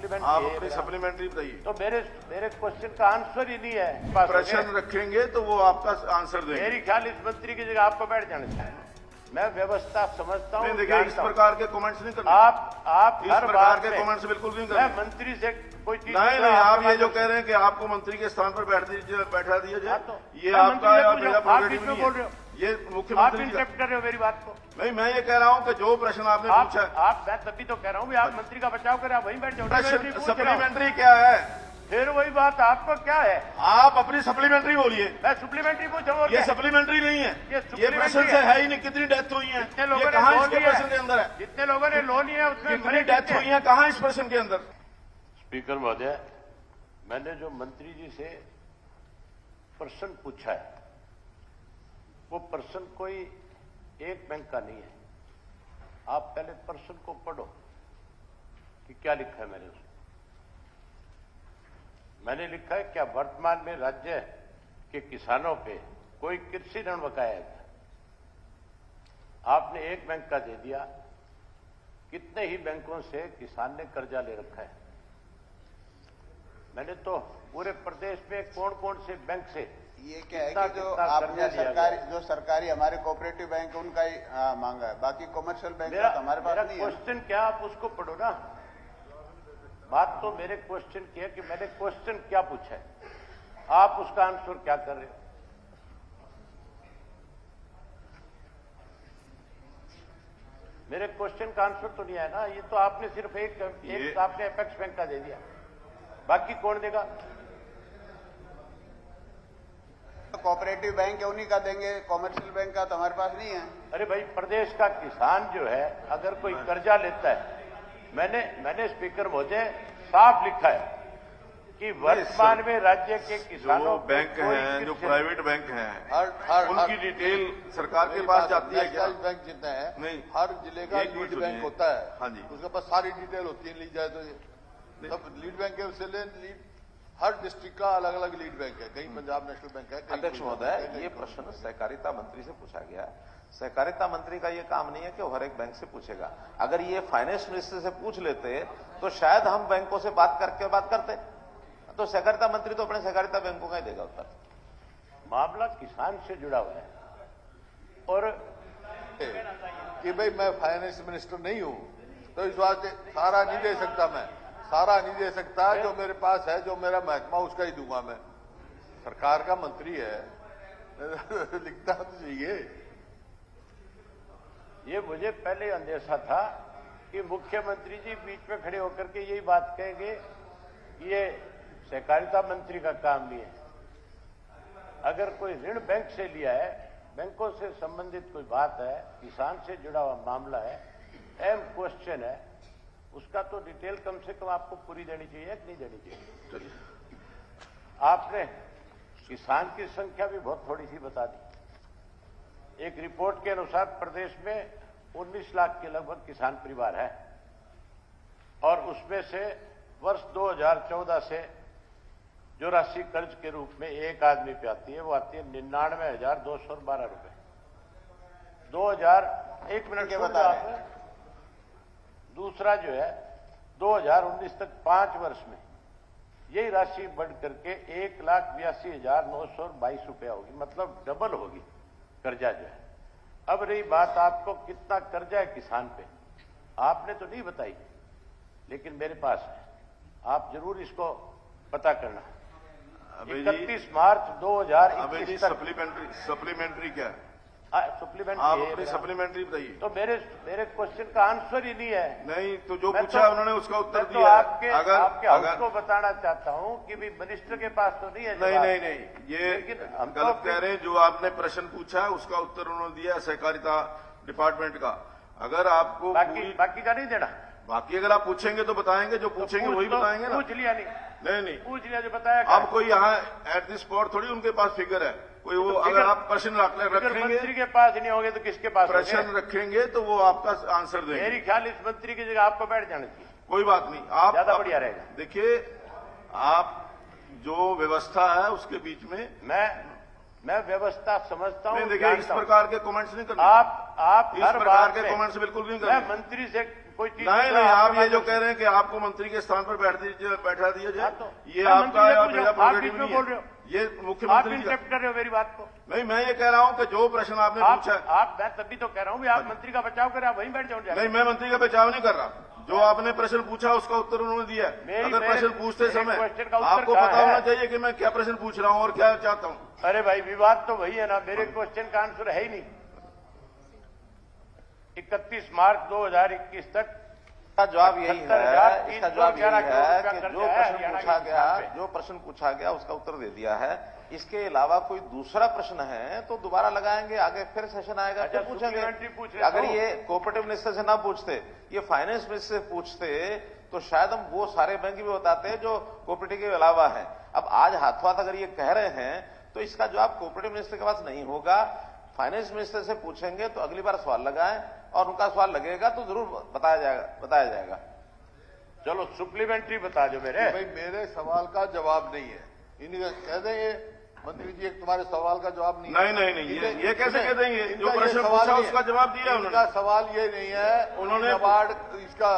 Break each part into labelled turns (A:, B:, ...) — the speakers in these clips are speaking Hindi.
A: सप्लीमेंट
B: आप अपनी सप्लीमेंट्री बताइए।
A: तो मेरे क्वेश्चन का आंसर ही नहीं है।
B: प्रश्न रखेंगे तो वो आपका आंसर देंगे।
A: मेरी ख्याल इस मंत्री की जगह आपको बैठ जाना चाहिए। मैं व्यवस्था समझता हूँ।
B: देखिए, इस प्रकार के कमेंट्स नहीं करने।
A: आप
B: इस
A: हर
B: प्रकार
A: बात
B: के
A: में
B: कमेंट्स बिल्कुल नहीं
A: मैं
B: करने।
A: मंत्री से कोई चीज
B: नहीं, आप ये जो कह रहे हैं कि आपको मंत्री के स्थान पर बैठा दिया जाए, ये आपका मेरा प्रोग्रेटिव नहीं है। ये
A: आप
B: मुख्यमंत्री
A: इंटरप्ट कर रहे हो मेरी बात को।
B: नहीं, मैं ये कह रहा हूं कि जो प्रश्न आपने पूछा है,
A: मैं तभी तो कह रहा हूँ भी आप मंत्री का बचाव करें, आप वहीं बैठ जाओ।
B: सप्लीमेंट्री क्या है?
A: फिर वही बात, आपको क्या है?
B: आप अपनी सप्लीमेंट्री बोलिए।
A: मैं सप्लीमेंट्री पूछूं।
B: ये सप्लीमेंट्री नहीं है, ये प्रश्न से है ही नहीं। कितनी डेथ हुई है?
A: जितने लोगों ने
B: कहाँ
A: लोन
B: इसके
A: लिया
B: प्रश्न के अंदर है?
A: जितने लोगों ने लोन लिया उसमें
B: कितनी डेथ हुई है? कहाँ इस प्रश्न के अंदर?
A: स्पीकर महोदय, मैंने जो मंत्री जी से प्रश्न पूछा है वो प्रश्न कोई एक बैंक का नहीं है। आप पहले प्रश्न को पढ़ो कि क्या लिखा है मैंने उसमें। मैंने लिखा है, क्या वर्तमान में राज्य के किसानों पे कोई कृषि ऋण बकाया है? आपने एक बैंक का दे दिया, कितने ही बैंकों से किसान ने कर्जा ले रखा है। मैंने तो पूरे प्रदेश में कौन कौन से बैंक से
C: ये क्या है कि जो आपने सरकारी हमारे कोऑपरेटिव बैंक उनका ही मांगा है, बाकी कॉमर्शियल बैंक का तो हमारे पास नहीं है।
A: क्वेश्चन क्या, आप उसको पढ़ो ना। बात तो मेरे क्वेश्चन की है कि मैंने क्वेश्चन क्या पूछा है, आप उसका आंसर क्या कर रहे हो। मेरे क्वेश्चन का आंसर तो नहीं है ना। ये तो आपने सिर्फ एक आपने अपेक्स बैंक का दे दिया, बाकी कौन देगा?
C: कोऑपरेटिव बैंक है उन्हीं का देंगे, कॉमर्शियल बैंक का तो हमारे पास नहीं है।
A: अरे भाई, प्रदेश का किसान जो है अगर कोई कर्जा लेता है, मैंने स्पीकर महोदय साफ लिखा है कि वर्तमान में राज्य के किसानों
B: जो बैंक हैं, जो प्राइवेट बैंक हैं, उनकी डिटेल सरकार के पास जाती है क्या?
D: बैंक जितना है
B: नहीं,
D: हर जिले का लीड बैंक होता है।
B: हाँ जी,
D: उसके पास सारी डिटेल होती है, ली जाए तो सब लीड बैंक है। उससे लीड हर डिस्ट्रिक्ट का अलग अलग लीड बैंक है। कहीं पंजाब नेशनल बैंक है।
E: अध्यक्ष महोदय, ये प्रश्न सहकारिता मंत्री से पूछा गया। सहकारिता मंत्री का ये काम नहीं है कि वो हर एक बैंक से पूछेगा। अगर ये फाइनेंस मिनिस्टर से पूछ लेते तो शायद हम बैंकों से बात करते। तो सहकारिता मंत्री तो अपने सहकारिता बैंकों का ही देगा उत्तर।
A: मामला किसान से जुड़ा हुआ है और
D: कि भाई मैं फाइनेंस मिनिस्टर नहीं हूं तो इस बात से सारा नहीं दे सकता। मैं सारा नहीं दे सकता। जो मेरे पास है, जो मेरा महकमा, उसका ही दूंगा मैं। सरकार का मंत्री है लिखता तो चाहिए।
A: ये मुझे पहले अंदेशा था कि मुख्यमंत्री जी बीच में खड़े होकर के यही बात कहेंगे कि ये सहकारिता मंत्री का काम नहीं है। अगर कोई ऋण बैंक से लिया है, बैंकों से संबंधित कोई बात है, किसान से जुड़ा हुआ मामला है, अहम क्वेश्चन है, उसका तो डिटेल कम से कम आपको पूरी देनी चाहिए कि नहीं देनी चाहिए? आपने किसान की संख्या भी बहुत थोड़ी सी बता दी। एक रिपोर्ट के अनुसार प्रदेश में 19 लाख के लगभग किसान परिवार है और उसमें से वर्ष 2014 से जो राशि कर्ज के रूप में एक आदमी पे आती है वो आती है 99,212 रुपए। 1 मिनट के बता रहे हैं। दूसरा जो है 2019 तक 5 वर्ष में यही राशि बढ़ करके 1,82,922 रुपया होगी, मतलब डबल होगी कर्जा जो है। अब रही बात आपको कितना कर्जा है किसान पे, आपने तो नहीं बताई, लेकिन मेरे पास है, आप जरूर इसको पता करना। 31 मार्च 2021 तक
B: सप्लीमेंट्री क्या है?
A: सप्लीमेंट्री
B: आप अपनी सप्लीमेंट्री बताइए।
A: तो मेरे क्वेश्चन का आंसर ही नहीं है।
B: नहीं, तो जो पूछा उन्होंने उसका उत्तर दिया।
A: आपके हाउस को बताना चाहता हूं कि भी मिनिस्टर के पास तो नहीं है।
B: नहीं, ये गलत कह रहे हैं। जो आपने प्रश्न पूछा है उसका उत्तर उन्होंने दिया सहकारिता डिपार्टमेंट का। अगर आपको
A: बाकी का नहीं देना,
B: बाकी अगर आप पूछेंगे तो बताएंगे, जो पूछेंगे वही बताएंगे ना।
A: पूछ लिया
B: नहीं
A: पूछ लिया जो बताया।
B: अब कोई यहाँ एट द स्पॉट थोड़ी उनके पास फिगर है कोई। वो अगर आप प्रश्न रखेंगे,
A: मंत्री के पास नहीं होंगे तो किसके पास?
B: प्रश्न रखेंगे तो वो आपका आंसर देंगे।
A: मेरी ख्याल इस मंत्री की जगह आपको बैठ जाना चाहिए।
B: कोई बात नहीं, आप
A: ज्यादा बढ़िया रहेगा।
B: देखिए, आप जो व्यवस्था है उसके बीच में
A: मैं व्यवस्था समझता हूं।
B: देखिए, इस प्रकार के कमेंट्स नहीं करने।
A: आप
B: इस
A: हर
B: प्रकार
A: बात
B: के
A: में
B: कमेंट्स बिल्कुल नहीं
A: मैं
B: करने।
A: मंत्री से कोई चीज
B: नहीं, आप ये जो कह रहे हैं कि आपको मंत्री के स्थान पर बैठा दिया जाए, ये आपका मेरा प्रोग्रेटिव नहीं है। ये मुख्यमंत्री
A: इंटरप्ट कर रहे हो मेरी बात को।
B: नहीं, मैं ये कह रहा हूं कि जो प्रश्न आपने पूछा,
A: आप मैं तभी तो कह रहा हूं आप मंत्री का बचाव करें, आप वहीं बैठ जाओ।
B: नहीं, मैं मंत्री का बचाव नहीं कर रहा। जो आपने प्रश्न पूछा उसका उत्तर उन्होंने दिया। अगर प्रश्न पूछते समय आपको पता होना चाहिए कि मैं क्या प्रश्न पूछ रहा हूं और क्या चाहता हूं।
A: अरे भाई, विवाद तो वही है ना, मेरे क्वेश्चन का आंसर है ही नहीं। 31 मार्च 2021 तक
E: इसका जवाब यही है, इसका जवाब यही है कि जो प्रश्न पूछा गया उसका उत्तर दे दिया है। इसके अलावा कोई दूसरा प्रश्न है तो दोबारा लगाएंगे, आगे फिर सेशन आएगा, फिर पूछेंगे। अगर ये कोऑपरेटिव मिनिस्टर से ना पूछते, ये फाइनेंस मिनिस्टर से पूछते तो शायद हम वो सारे बैंक भी बताते जो कोऑपरेटिव के अलावा है। अब आज हाथों हाथ अगर ये कह रहे हैं तो इसका जवाब कोऑपरेटिव मिनिस्टर के पास नहीं होगा, फाइनेंस मिनिस्टर से पूछेंगे। तो अगली बार सवाल लगाएं और उनका सवाल लगेगा तो जरूर बताया जाएगा।
A: चलो सप्लीमेंट्री बता दो मेरे।
D: भाई मेरे सवाल का जवाब नहीं है, इन्हीं कह दें मंत्री जी तुम्हारे सवाल का जवाब नहीं है।
B: नहीं, ये कैसे कह देंगे? जो प्रश्न पूछा उसका जवाब दिया उन्होंने।
D: उनका सवाल ये नहीं है उन्होंने अवार्ड इसका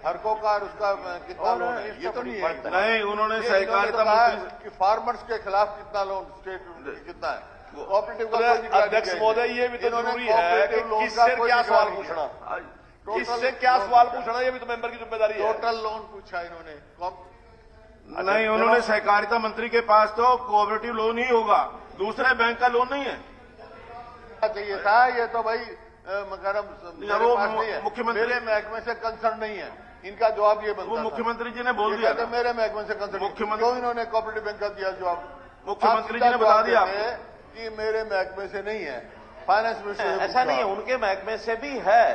D: हरकों का उसका कितना लोन है, ये तो नहीं है।
B: नहीं, उन्होंने सहकारिता मंत्री
D: कि फार्मर्स के खिलाफ कितना लोन स्टेट कितना है।
F: अध्यक्ष महोदय, ये भी तो जरूरी है कि किससे क्या सवाल पूछना, किससे क्या सवाल पूछना, ये भी तो मेंबर की जिम्मेदारी है।
D: टोटल लोन पूछा इन्होंने।
B: नहीं, उन्होंने सहकारिता मंत्री के पास तो कोऑपरेटिव लोन ही होगा, दूसरे बैंक का लोन नहीं है।
D: चाहिए था ये तो भाई मुख्यमंत्री मेरे महकमे से कंसर्न नहीं है, इनका जवाब ये बनता।
B: वो मुख्यमंत्री जी ने बोल दिया था
D: मेरे महकमे से कंसर्न। मुख्यमंत्री तो इन्होंने कोऑपरेटिव बैंक का दिया जवाब,
B: मुख्यमंत्री जी ने बता दिया
D: कि मेरे महकमे से नहीं है, फाइनेंस मिनिस्टर।
E: ऐसा नहीं है, उनके महकमे से भी है।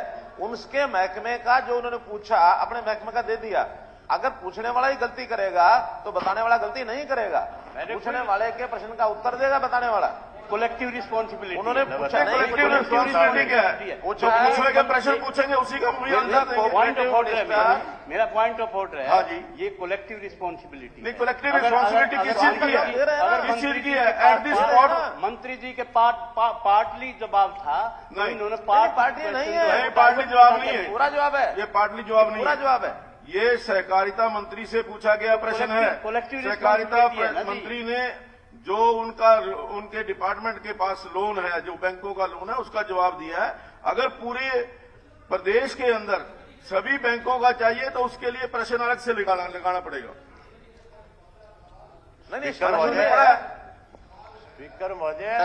E: उनके महकमे का जो उन्होंने पूछा अपने महकमे का दे दिया। अगर पूछने वाला ही गलती करेगा तो बताने वाला गलती नहीं करेगा। पूछने वाले के प्रश्न का उत्तर देगा बताने वाला।
F: कलेक्टिव रिस्पॉन्सिबिलिटी
E: उन्होंने पूछा नहीं,
B: कलेक्टिव रिस्पॉन्सिबिलिटी क्या है? जो पूछेंगे प्रश्न पूछेंगे उसी का
F: पॉइंट ऑफ ऑर्डर है मेरा पॉइंट ऑफ ऑर्डर है।
B: हाँ जी,
F: ये कलेक्टिव रिस्पॉन्सिबिलिटी
B: नहीं, कलेक्टिव रिस्पॉन्सिबिलिटी किस चीज की है? किस चीज की है? एट दिस स्पॉट
F: मंत्री जी के पार्टली जवाब था,
B: नहीं
E: इन्होंने पार्टी नहीं है,
B: पार्टली जवाब नहीं है,
E: पूरा जवाब है।
B: ये पार्टली जवाब नहीं,
E: पूरा जवाब है।
B: ये सहकारिता मंत्री से पूछा गया प्रश्न है। सहकारिता मंत्री ने जो उनके डिपार्टमेंट के पास लोन है, जो बैंकों का लोन है, उसका जवाब दिया है। अगर पूरे प्रदेश के अंदर सभी बैंकों का चाहिए तो उसके लिए प्रश्न अलग से लगाना पड़ेगा।
E: नहीं,
A: स्पीकर महोदय,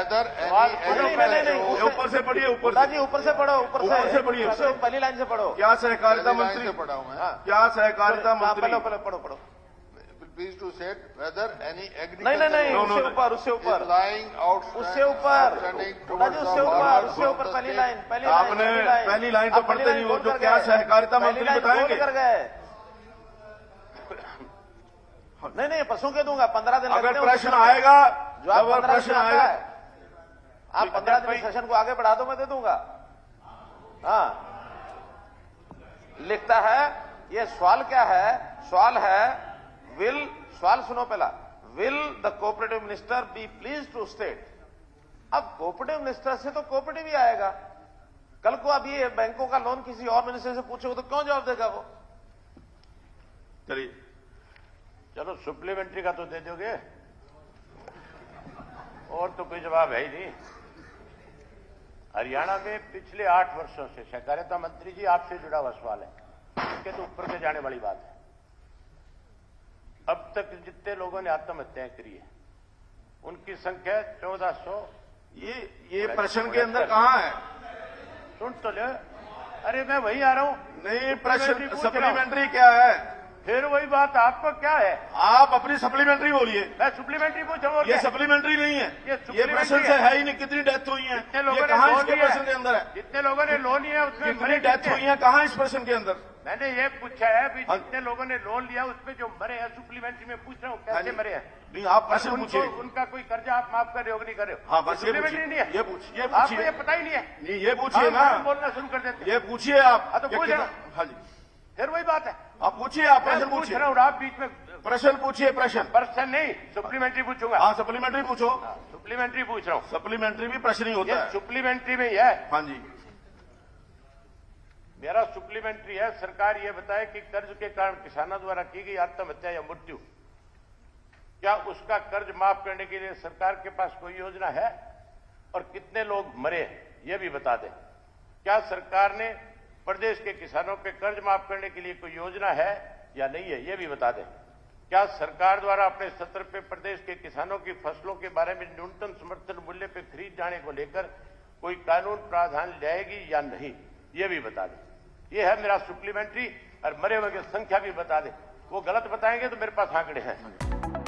B: ऊपर से पढ़िए, ऊपर
E: से पढ़ो, ऊपर से
B: पढ़िए,
E: पहली लाइन से पढ़ो।
B: क्या सहकारिता मंत्री
D: पढ़ा हूं मैं,
B: क्या सहकारिता मंत्री
E: पढ़ो
D: please to set whether any
E: नहीं, उससे ऊपर
D: लाइंग आउट,
E: उससे ऊपर पहली लाइन,
B: आपने पहली लाइन तो पढ़ते नहीं हो, जो क्या सहकारिता मंत्री बताएंगे।
E: कर गए नहीं, प्रश्नों के दूंगा 15 दिन।
B: अगर प्रश्न आएगा,
E: जब प्रश्न आएगा, आप 15 दिन सेशन को आगे बढ़ा दो, मैं दे दूंगा। हाँ, लिखता है, ये सवाल क्या है? सवाल है सवाल सुनो पहला, will the cooperative minister be please to state. अब कोऑपरेटिव मिनिस्टर से तो कोऑपरेटिव ही आएगा। कल को अब ये बैंकों का लोन किसी और मिनिस्टर से पूछेगा तो क्यों जवाब देगा वो?
B: चलिए,
A: चलो सप्लीमेंट्री का तो दे दोगे, और तो कोई जवाब है ही नहीं। हरियाणा में पिछले 8 वर्षों से सहकारिता मंत्री जी आपसे जुड़ा हुआ सवाल है, इसके तो ऊपर के जाने वाली बात है। अब तक जितने लोगों ने आत्महत्याएं करी है उनकी संख्या 1400।
B: ये प्रश्न के अंदर कहां है?
A: सुन तो ले, अरे मैं वही आ रहा हूं।
B: नहीं, प्रश्न सप्लीमेंट्री क्या है?
A: फिर वही बात, आपको क्या है?
B: आप अपनी सप्लीमेंट्री बोलिए।
A: मैं सप्लीमेंट्री पूछूं?
B: ये सप्लीमेंट्री नहीं है, ये प्रश्न से है ही नहीं। कितनी डेथ हुई है?
A: ये
B: कहां इसके प्रश्न के अंदर है?
A: जितने लोगों ने लोन लिया उसमें
B: कितनी डेथ हुई है? कहां इस प्रश्न के अंदर?
A: मैंने ये पूछा है भी जितने लोगों ने लोन लिया उसमें जो मरे हैं, सप्लीमेंट्री में पूछ रहा हूँ कैसे मरे हैं।
B: नहीं, आप प्रश्न पूछिए।
A: उनका कोई कर्जा आप माफ कर रहे हो कि नहीं कर रहे हो?
B: हाँ, बस
A: सप्लीमेंट्री नहीं है।
B: ये पूछिए,
A: आपको ये पता ही नहीं है।
B: नहीं, ये पूछिए ना,
A: बोलना शुरू कर देते।
B: ये पूछिए आप।
A: तो पूछ रहा।
B: हाँ जी,
A: फिर वही बात है,
B: आप पूछिए, आप प्रश्न पूछिए।
A: आप बीच में
B: प्रश्न पूछिए। प्रश्न
A: नहीं, सप्लीमेंट्री पूछूंगा।
B: हाँ, सप्लीमेंट्री पूछो।
A: सप्लीमेंट्री पूछ रहा हूँ।
B: सप्लीमेंट्री भी प्रश्न ही होता है।
A: सप्लीमेंट्री में ही है।
B: हाँ जी,
A: मेरा सप्लीमेंट्री है, सरकार ये बताए कि कर्ज के कारण किसानों द्वारा की गई आत्महत्या या मृत्यु, क्या उसका कर्ज माफ करने के लिए सरकार के पास कोई योजना है और कितने लोग मरे ये भी बता दें। क्या सरकार ने प्रदेश के किसानों पे कर्ज माफ करने के लिए कोई योजना है या नहीं है ये भी बता दें। क्या सरकार द्वारा अपने सत्र पे प्रदेश के किसानों की फसलों के बारे में न्यूनतम समर्थन मूल्य पे खरीद जाने को लेकर कोई कानून प्रावधान लाएगी या नहीं ये भी बता दें। ये है मेरा सप्लीमेंट्री। और मरे हुए की संख्या भी बता दें। वो गलत बताएंगे तो मेरे पास आंकड़े हैं।